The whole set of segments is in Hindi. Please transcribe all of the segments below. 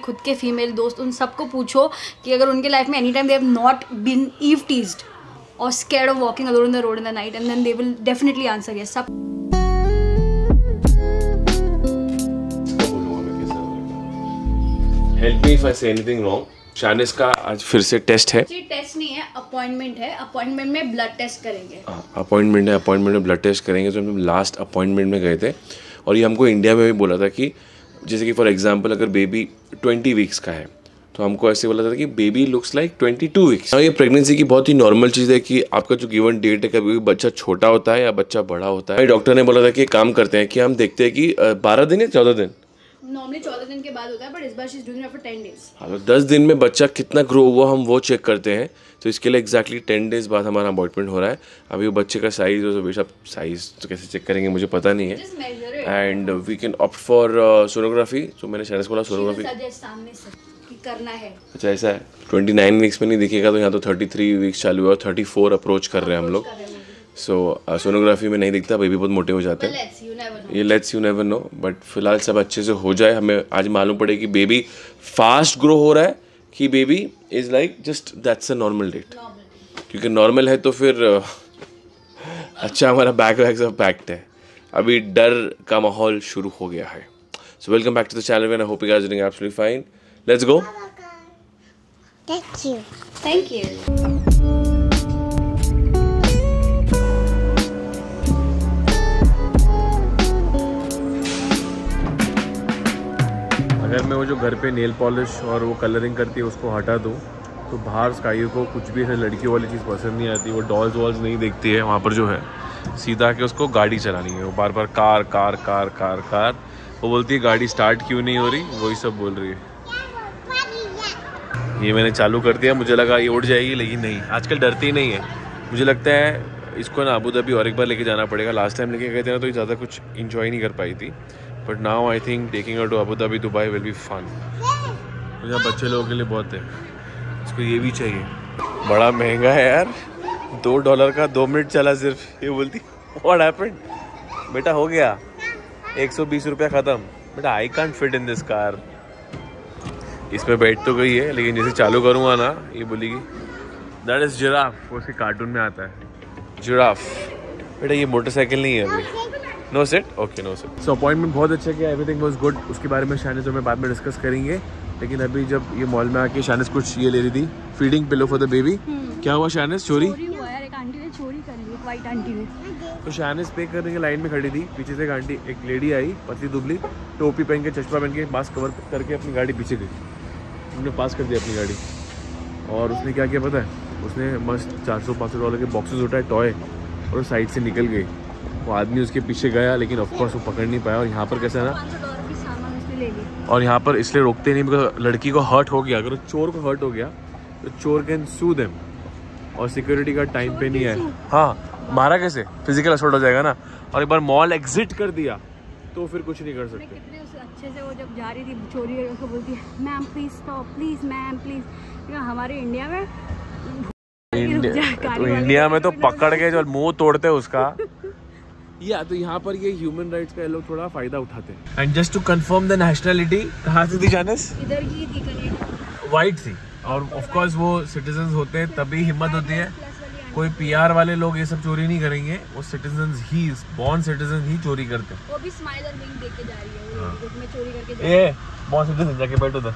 खुद के फीमेल दोस्त उन सबको पूछो कि अगर उनके लाइफ में any time they have not been eve teased और scared of walking alone in the road in the night, and then they will definitely answer yes. सब help me if I say anything wrong. शानिस का आज फिर से टेस्ट है। जी टेस्ट नहीं है, अपॉइंटमेंट है। अपॉइंटमेंट में ब्लड टेस्ट करेंगे। अपॉइंटमेंट है, अपॉइंटमेंट में ब्लड टेस्ट करेंगे। तो हम लास्ट अपॉइंटमेंट में गए थे और ये हमको इंडिया में भी बोला था कि जैसे कि फॉर एग्जांपल अगर बेबी 20 वीक्स का है तो हमको ऐसे बोला था कि बेबी लुक्स लाइक 22 वीक्स। ये प्रेगनेंसी की बहुत ही नॉर्मल चीज़ है कि आपका जो गिवन डेट है कभी बच्चा छोटा होता है या बच्चा बड़ा होता है। डॉक्टर ने बोला था कि काम करते हैं कि हम देखते हैं कि 12 दिन या 14 दिन, नॉर्मली 14 दिन के बाद होता है, बट इस बार she is doing it after 10 days. हाँ, तो 10 दिन में बच्चा कितना ग्रो हुआ हम वो चेक करते हैं। तो इसके लिए एग्जैक्टली 10 डेज बाद हमारा अपॉइंटमेंट हो रहा है। अभी वो बच्चे का साइज और सब साइज तो कैसे चेक करेंगे मुझे पता नहीं है। And we can opt for sonography. तो मैंने शायद बोला सोनोग्राफी सामने से कि करना है। अच्छा ऐसा है। 29 वीक्स में नहीं दिखेगा तो यहाँ तो 33 वीक्स चालू है और 34 अप्रोच कर रहे हैं हम लोग। सो सोनोग्राफी में नहीं दिखता, बेबी बहुत मोटे हो जाते हैं। ये let's you never know, but फिलहाल सब अच्छे से हो जाए। हमें आज मालूम पड़े कि बेबी फास्ट ग्रो हो रहा है कि baby is like just that's a normal date. क्योंकि नॉर्मल है तो फिर अच्छा हमारा बैक वैक सब पैक्ड है। अभी डर का माहौल शुरू हो गया है। So welcome back to the channel and I hope you guys are doing absolutely fine. Let's go. Thank you. अगर मैं वो जो घर पे नेल पॉलिश और वो कलरिंग करती है उसको हटा दूँ तो बाहर स्काई को कुछ भी ऐसे लड़कियों वाली चीज़ पसंद नहीं आती। वो डॉल्स वॉल्स नहीं देखती है। वहाँ पर जो है सीधा के उसको गाड़ी चलानी है। वो बार बार car car car car car. वो बोलती है गाड़ी स्टार्ट क्यों नहीं हो रही, वही सब बोल रही है। ये मैंने चालू कर दिया, मुझे लगा ये उड़ जाएगी लेकिन नहीं, आजकल डरती नहीं है। मुझे लगता है इसको ना अबू धाबी और एक बार लेके जाना पड़ेगा। लास्ट टाइम लेके गए थे ना तो ये ज़्यादा कुछ इंजॉय नहीं कर पाई थी, but now I think taking her to Abu Dhabi Dubai will be fun. मुझे बच्चे लोगों के लिए बहुत है। इसको ये भी चाहिए। बड़ा महंगा है यार, $2 का 2 मिनट चला सिर्फ। ये बोलती व्हाट हैपेंड बेटा, हो गया 120 रुपया ख़त्म। बेटा I can't fit in this car. इसमें बैठ तो गई है लेकिन जैसे चालू करूँगा ना ये बोलेगी दैट इज़ जिराफ। वो उसके कार्टून में आता है जिराफ। बेटा ये मोटरसाइकिल नहीं है अभी। No set, okay no set. So appointment बहुत अच्छा किया, एवरीथिंग वाज गुड। उसके बारे में शानिस और मैं बाद में डिस्कस करेंगे। लेकिन अभी जब ये मॉल में आके शानिस कुछ ये ले रही थी feeding pillow for the baby. क्या हुआ शानिस, चोरी हुआ यार? एक आंटी ने चोरी कर ली, एक वाइट आंटी ने। तो शानिस पे करने के लाइन में खड़ी थी, पीछे से एक आंटी, एक लेडी आई पतली दुबली, टोपी पहन के, चश्मा पहन के, मास्क कवर करके अपनी गाड़ी पीछे गई। उन्होंने पास कर दिया अपनी गाड़ी और उसने क्या किया पता है? उसने मस्त $400-500 के बॉक्सेस उठाए टॉय और वो साइड से निकल गई। वो आदमी उसके पीछे गया लेकिन ऑफकोर्स वो पकड़ नहीं पाया। और यहाँ पर कैसा है ना, और यहाँ पर इसलिए रोकते नहीं बिकॉज लड़की को हर्ट हो गया। अगर चोर को हर्ट हो गया तो चोर कैन सू देम और सिक्योरिटी का टाइम पे नहीं है। हाँ, मारा कैसे, फिजिकल असॉल्ट हो जाएगा ना। और एक बार मॉल एग्जिट कर दिया तो फिर कुछ नहीं कर सकते। कितने अच्छे से वो जब जा रही थी चोरी करके, उसको बोलती है ma'am please stop, please ma'am please. हमारे इंडिया में तो इंडिया में तो पकड़ के जो मुंह तोड़ते हैं उसका। या तो यहाँ पर ये ह्यूमन राइट्स का ये लोग थोड़ा फायदा उठाते हैं। And just to confirm the nationality, कहाँ से थी शानिस? इधर की थी, कनेडा वाइट थी। और ऑफ कोर्स वो सिटीजन्स होते हैं तभी हिम्मत होती है। कोई पीआर वाले लोग ये सब चोरी नहीं करेंगे। वो सिटीजन्स ही, बॉर्न सिटीजन ही चोरी करते हैं। वो भी स्माइल और विंक देके जा रही है, वो में चोरी करके जा रही है। बॉर्न सिटीजन जाके बैठो उधर।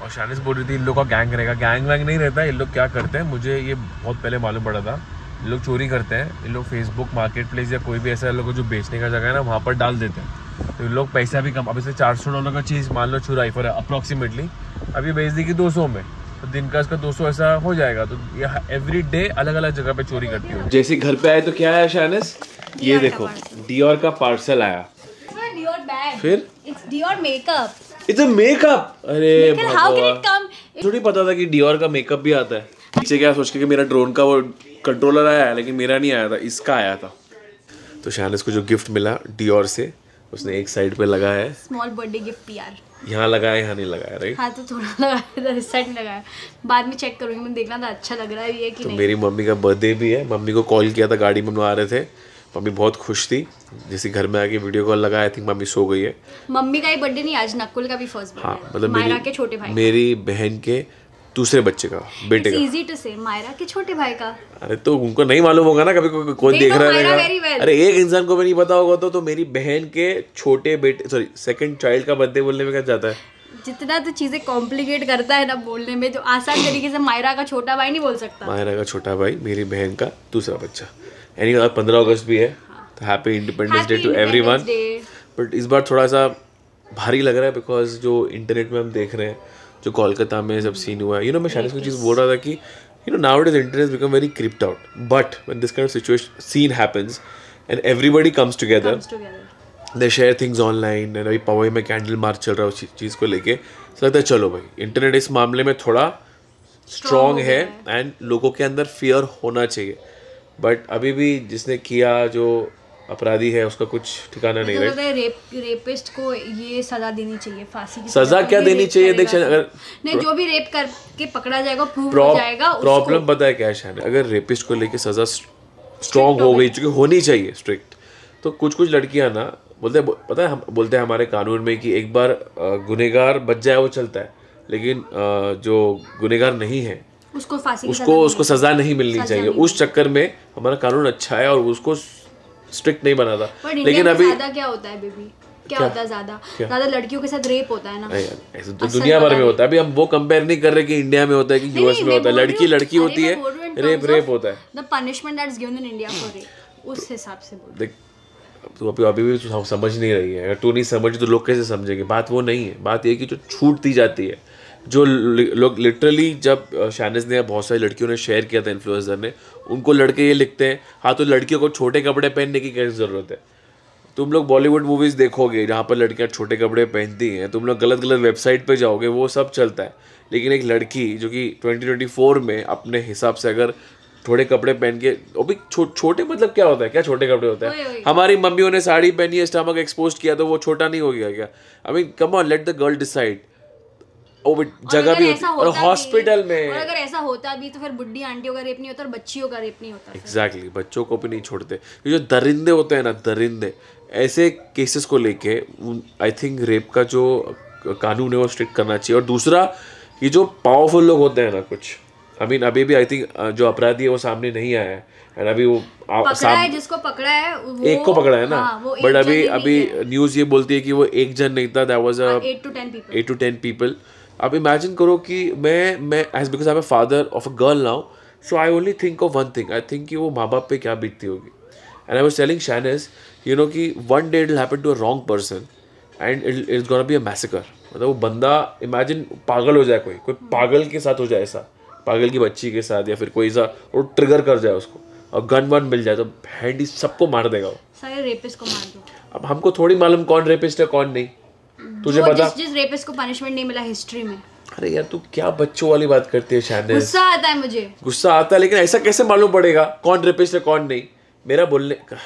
और शानिस बोल रही थी इन लोग का गैंग रहेगा। गैंग वैंग नहीं रहता। इन लोग क्या करते हैं मुझे ये बहुत पहले मालूम पड़ा था। इन लोग चोरी करते हैं। इन लोग फेसबुक मार्केट प्लेस या कोई भी ऐसा लोग जो बेचने का जगह है ना वहाँ पर डाल देते हैं। तो इन लोग पैसा भी कम, अब इसे $400 का चीज़ मान लो चुराई फॉर अप्रॉक्सीमेटली, अभी बेच दी कि 200 में, तो दिन का इसका 200 ऐसा हो जाएगा। तो ये एवरी डे अलग अलग जगह पे चोरी करती है। जैसे घर पे आए तो क्या आया शानिस? ये देखो डियोर का पार्सल आया। डियोर बैग, फिर it's Dior makeup. It's a makeup. अरे हाउ कैन इट कम? थोड़ी पता था कि डियोर का मेकअप भी आता है। पीछे क्या सोच के कि मेरा ड्रोन का वो कंट्रोलर आया है, लेकिन मेरा नहीं आया था, इसका आया था। तो शानिस को जो गिफ्ट मिला डियोर से, उसने एक साइड पे लगाया है। स्मॉल बर्थडे गिफ्ट यार। यहाँ लगाया, यहाँ नहीं लगाया, राइट? हाँ तो थोड़ा लगाया था, इस साइड नहीं लगाया। बाद में चेक करूँगी, मैं देखना था अच्छा लग रहा है ये कि तो नहीं। मेरी मम्मी का बर्थडे भी है। मम्मी को कॉल किया था, गाड़ी में हम आ रहे थे, मम्मी बहुत खुश थी, जैसे घर में आके वीडियो कॉल लगा, आई थिंक मम्मी सो गई है। मम्मी का ही बर्थडे नहीं, आज नकुल का भी फर्स्ट बर्थडे। हाँ मतलब मायरा के छोटे भाई, मेरी बहन के दूसरे बच्चे का, बेटे का। इजी टू से, मायरा के छोटे भाई का। अरे तो उनको नहीं मालूम होगा ना, कभी कोई देख रहा है। अरे एक इंसान को भी नहीं पता होगा तो मेरी बहन के छोटे बेटे, सॉरी सेकंड चाइल्ड का बर्थडे बोलने में क्या जाता है। जितना तो चीजें कॉम्प्लिकेट करता है ना बोलने में, जो आसान तरीके से मायरा का छोटा भाई नहीं बोल सकता। मायरा का छोटा भाई, मेरी बहन का दूसरा बच्चा। एनी 15 अगस्त भी है, तो happy independence day to everyone. But इस बार थोड़ा सा भारी लग रहा है बिकॉज जो इंटरनेट में हम देख रहे हैं, जो कोलकाता में सब सीन हुआ है, मैं शायद कोई चीज़ बोल रहा था कि nowadays internet has become very creeped out, but when this kind of situation scene happens and everybody comes together, they share things online, and अभी पवई में कैंडल मार्च चल रहा है उस चीज़ को लेके, तो लगता है चलो भाई इंटरनेट इस मामले में थोड़ा स्ट्रॉन्ग है एंड लोगों के अंदर फियर होना चाहिए। बट अभी भी जिसने किया, जो अपराधी है, उसका कुछ ठिकाना नहीं रहा। रेपिस्ट को ये सजा देनी चाहिए, फांसी की सजा क्या देनी चाहिए? देख अगर नहीं, जो भी रेप करके पकड़ा जाएगा, प्रूव हो जाएगा, प्रॉब्लम पता है क्या है शायद, अगर रेपिस्ट को लेके सजा स्ट्रॉन्ग हो गई, चूंकि होनी चाहिए स्ट्रिक्ट, तो कुछ लड़कियां ना बोलते हैं, पता है हम बोलते हैं हमारे कानून में कि एक बार गुनहगार बच जाए वो चलता है, लेकिन जो गुनहगार नहीं है उसको सजा नहीं मिलनी चाहिए। उस चक्कर में हमारा कानून अच्छा है और उसको स्ट्रिक्ट नहीं बना था। लेकिन अभी क्या होता है बेबी, क्या होता है, ज्यादा लड़कियों के साथ रेप होता है ना। ऐसे तो दुनिया भर में होता है। अभी हम वो कंपेयर नहीं कर रहे कि इंडिया में होता है कि यूएस में होता है। लड़की होती है, रेप होता है। The punishment that is given in India for rape, उस हिसाब से बोल। देख तो अभी भी तो समझ नहीं रही है। अगर तू नहीं समझी तो लोग कैसे समझेंगे? बात वो नहीं है, बात ये कि जो छूट दी जाती है, जो लोग लिटरली, जब शानिस ने बहुत सारी लड़कियों ने शेयर किया था, इन्फ्लुएंसर ने, उनको लड़के ये लिखते हैं, हाँ तो लड़कियों को छोटे कपड़े पहनने की क्या ज़रूरत है? तुम लोग बॉलीवुड मूवीज़ देखोगे जहाँ पर लड़कियाँ छोटे कपड़े पहनती हैं, तुम लोग गलत वेबसाइट पे जाओगे, वो सब चलता है। लेकिन एक लड़की जो कि 2024 में अपने हिसाब से अगर थोड़े कपड़े पहन के, वो भी छोटे मतलब क्या होता है? क्या छोटे कपड़े होता है? हमारी मम्मियों ने साड़ी पहनी है, स्टमक एक्सपोज किया तो वो छोटा नहीं हो गया क्या? I mean come on, let the girl decide. जगह भी होती है और हॉस्पिटल में। और अगर ऐसा होता भी तो फिर बुढ़ी आंटियों का रेप नहीं होता और बच्चियों का रेप नहीं होता। एग्जैक्टली, बच्चों को भी नहीं छोड़ते। ये जो दरिंदे होते हैं ना, दरिंदे, ऐसे केसेस को लेके आई थिंक रेप का जो कानून है वो स्ट्रिक्ट करना चाहिए। और दूसरा, ये जो पावरफुल लोग होते हैं ना कुछ, आई मीन अभी भी आई थिंक जो अपराधी है वो सामने नहीं आया है, एंड अभी वो जिसको पकड़ा है वो एक को पकड़ा है ना। बट अभी न्यूज़ ये बोलती है कि वो एक जन नहीं था, दैट वाज 8 to 10 पीपल। अब इमेजिन करो कि मैं as because I am a father of a girl now, so I only think of one thing, I think कि वो माँ बाप पे क्या बीतती होगी। And I was telling Shanis, कि one day it will happen to a wrong person and it's gonna be a massacre. मतलब वो बंदा, इमेजिन पागल हो जाए, कोई पागल के साथ हो जाए ऐसा, पागल की बच्ची के साथ, या फिर कोई ऐसा वो ट्रिगर कर जाए उसको और गन वन मिल जाए तो हैंडी सबको मार देगा वो। सारे रेपिस्ट को मार दो। अब हमको थोड़ी मालूम कौन रेपिस्ट है कौन नहीं, तुझे पता? जिस रेपिस्ट को पनिशमेंट नहीं मिला हिस्ट्री में। अरे यार तू क्या बच्चों वाली बात करती है शानिस? गुस्सा आता है मुझे। गुस्सा आता है, लेकिन ऐसा कैसे मालूम पड़ेगा कौन रेपिस्ट है कौन नहीं? मेरा बोलने का,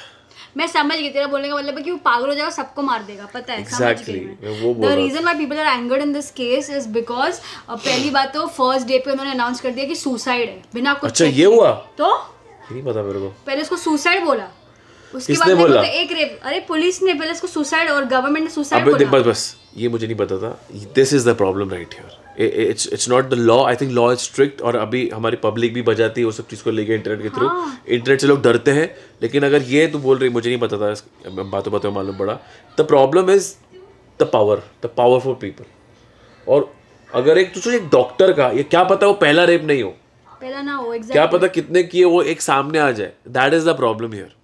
मैं समझ गई, तेरा बोलने का मतलब है कि वो पागल हो जाएगा, सबको मार देगा, पता है? Exactly, वो बोल रहा हूं। The reason why people are angered in this case is because पहली बात तो फर्स्ट डे पे उन्होंने अनाउंस कर दिया कि सुसाइड है बिना कुछ। अच्छा ये हुआ? तो नहीं पता मेरे को। पहले उसको सुसाइड बोला, उसके बाद बोला एक रेप। अरे पुलिस ने पहले इसको सुसाइड और गवर्नमेंट ने सुसाइड बोला। बस ये मुझे नहीं पता था। This is the problem right here. It's not the law. I think law is strict, और अभी हमारी पब्लिक भी बजाती है वो सब चीज़ को लेके इंटरनेट के थ्रू। इंटरनेट से लोग डरते हैं, लेकिन अगर ये तू बोल रही, मुझे नहीं पता था, बातों मालूम पड़ा। The problem is the powerful people. और अगर एक डॉक्टर का, ये क्या पता वो पहला रेप नहीं हो, पहला ना हो, क्या पता कितने किए वो एक सामने आ जाए। That is the problem here.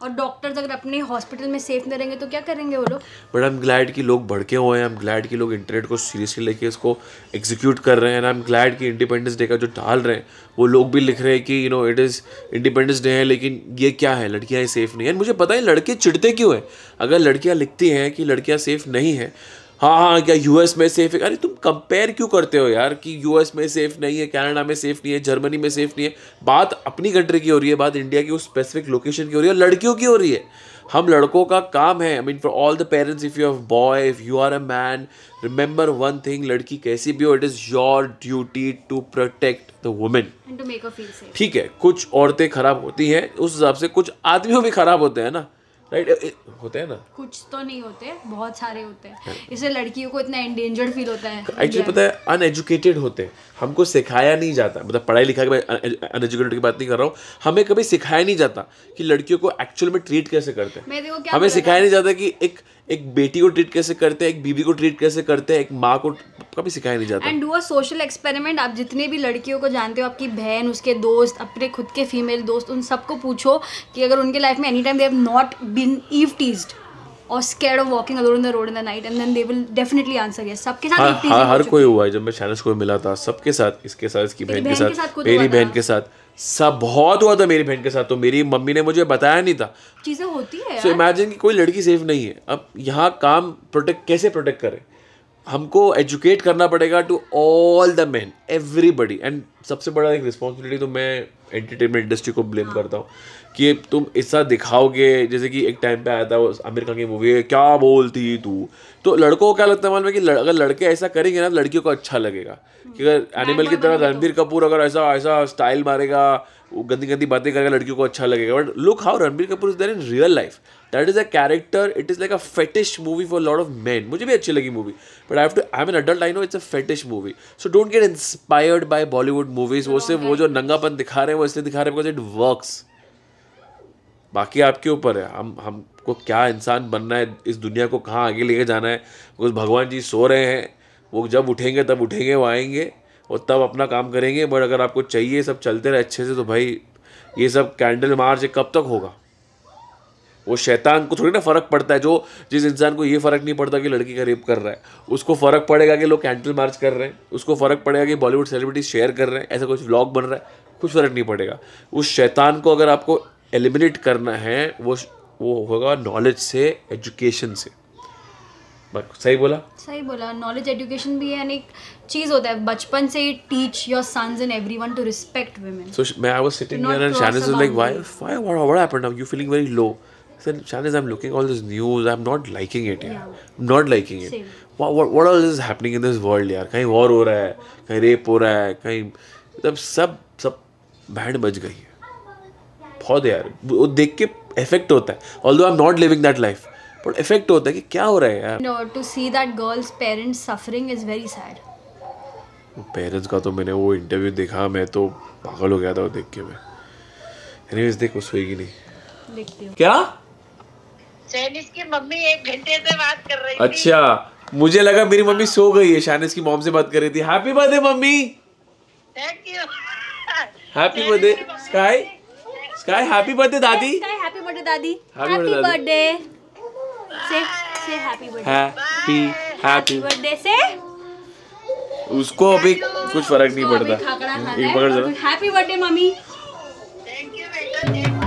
और डॉक्टर्स अगर अपने हॉस्पिटल में सेफ नहीं रहेंगे तो क्या करेंगे वो लोग? बट आई एम ग्लैड कि लोग भड़के हुए हैं। आई एम ग्लैड कि लोग इंटरनेट को सीरियसली लेके इसको एग्जीक्यूट कर रहे हैं। आई एम ग्लैड कि इंडिपेंडेंस डे का जो डाल रहे हैं वो लोग भी लिख रहे हैं कि इट इज़ इंडिपेंडेंस डे है, लेकिन ये क्या है, लड़कियाँ सेफ नहीं है। मुझे पता है लड़के चिढ़ते क्यों हैं। अगर लड़कियाँ लिखती हैं कि लड़कियाँ सेफ नहीं है, हाँ क्या यूएस में सेफ है? अरे तुम कंपेयर क्यों करते हो यार कि यूएस में सेफ नहीं है, कनाडा में सेफ नहीं है, जर्मनी में सेफ नहीं है। बात अपनी कंट्री की हो रही है, बात इंडिया की उस स्पेसिफिक लोकेशन की हो रही है, लड़कियों की हो रही है। हम लड़कों का काम है, I mean for all the parents, if you have boy, if you are a man, remember one thing, लड़की कैसी भी हो, it is your duty to protect the women. And to make her feel safe. ठीक है, कुछ औरतें खराब होती हैं, उस हिसाब से कुछ आदमियों भी खराब होते हैं ना, राइट? होते हैं ना, कुछ तो नहीं होते, बहुत सारे होते हैं, इसलिए लड़कियों को इतना एंडेंजर्ड फील होता है। एक्चुअली पता है अनएजुकेटेड होते हैं, हमको सिखाया नहीं जाता, मतलब पढ़ाई लिखा के मैं अनएजुकेटेड की बात नहीं कर रहा हूँ, हमें कभी सिखाया नहीं जाता कि लड़कियों को एक्चुअल में ट्रीट कैसे करते मैं देखो हैं। क्या हमें सिखाया नहीं जाता कि एक बेटी को ट्रीट कैसे करते हैं, एक बीवी को ट्रीट कैसे करते हैं, एक माँ को कभी सिखाया नहीं जाता। And do a social experiment. आप जितने भी लड़कियों को जानते हो, आपकी बहन, उसके दोस्त, अपने खुद के फीमेल दोस्त, उन सबको पूछो कि अगर उनके लाइफ में any time they have not been eve teased और scared of walking alone in the road in the night, and then they will definitely answer yes. सबके साथ ईव टीजिंग हर कोई हुआ है। जब मैं शैनस को मिला था, सबके साथ, इसके साथ, इसकी बहन के साथ, मेरी बहन के साथ, सब बहुत हुआ था मेरी बहन के साथ। तो मेरी मम्मी ने मुझे बताया नहीं था, चीजें होती है। सो इमेजिन कि कोई लड़की सेफ नहीं है। अब यहाँ काम कैसे प्रोटेक्ट करें, हमको एजुकेट करना पड़ेगा to all the men, everybody. And सबसे बड़ा एक रिस्पॉन्सिबिलिटी तो मैं एंटरटेनमेंट इंडस्ट्री को ब्लेम करता हूँ कि तुम ऐसा दिखाओगे, जैसे कि एक टाइम पे आया था वो आमिर खान की मूवी है क्या बोलती तू, तो लड़कों को क्या लगता है मालूम है कि अगर लड़के ऐसा करेंगे ना, लड़कियों को अच्छा लगेगा। कि अगर एनिमल की तरह रणबीर कपूर अगर ऐसा स्टाइल मारेगा, वो गंदी गंदी बातें करेगा, लड़कियों को अच्छा लगेगा। But look how Ranbir Kapoor is there in real life, that is a character, it is like a fetish movie for lot of men. मुझे भी अच्छी लगी movie, but I am an adult, I know it's a fetish movie. So don't get inspired by Bollywood movies. वो सिर्फ वो जो नंगापन दिखा रहे हैं वो इसलिए दिखा रहे हैं बिकॉज इट वर्क्स। बाकी आपके ऊपर है, हमको क्या इंसान बनना है, इस दुनिया को कहाँ आगे लेके जाना है। बिकॉज भगवान जी सो रहे हैं, वो जब उठेंगे तब उठेंगे, वो आएंगे और तब अपना काम करेंगे। बट अगर आपको चाहिए सब चलते रहे अच्छे से, तो भाई ये सब कैंडल मार्च कब तक होगा? वो शैतान को थोड़ी ना फ़र्क पड़ता है। जिस इंसान को ये फ़र्क नहीं पड़ता कि लड़की का रेप कर रहा है, उसको फ़र्क पड़ेगा कि लोग कैंडल मार्च कर रहे हैं, उसको फ़र्क पड़ेगा कि बॉलीवुड सेलिब्रिटी शेयर कर रहे हैं, ऐसा कुछ व्लॉग बन रहा है, कुछ फ़र्क नहीं पड़ेगा। उस शैतान को अगर आपको एलिमिनेट करना है, वो होगा नॉलेज से, एजुकेशन से। सही बोला। नॉलेज एजुकेशन भी है, एक चीज होता है बचपन से ही teach your sons and everyone to respect women. So I was sitting there and Shanice was like, why, what happened now? You feeling very low? I said, Shanice, I'm looking all this news. I'm not liking it, yaar. I'm not liking it. Same. What all is happening in this world, यार? कहीं वॉर हो रहा है, कहीं रेप हो रहा है, कहीं मतलब सब बैंड बज गई है। बहुत यार, वो देख के इफेक्ट होता है। Although I'm not living that life, but effect होता है कि क्या हो रहा है यार। No, to see that girl's parents suffering is very sad. Parents का तो मैंने वो इंटरव्यू देखा, मैं तो पागल हो गया था वो देख के। मैं एनीवेज देख, वो सोएगी नहीं। देखती हूँ क्या? शैनिस की मम्मी 1 घंटे से बात कर रही थी। अच्छा, मुझे लगा मेरी मम्मी सो गई है, शानिस की मॉम से बात कर रही थी। Happy birthday mummy. Thank you. Happy birthday sky. Sky happy birthday दादी। हैप्पी बर्थडे दादी। Happy birthday, दादी। बर्थडे से हैप्पी बर्थडे। हैप्पी बर्थडे से उसको अभी कुछ फर्क नहीं पड़ता। Happy birthday mummy. Thank you बेटा।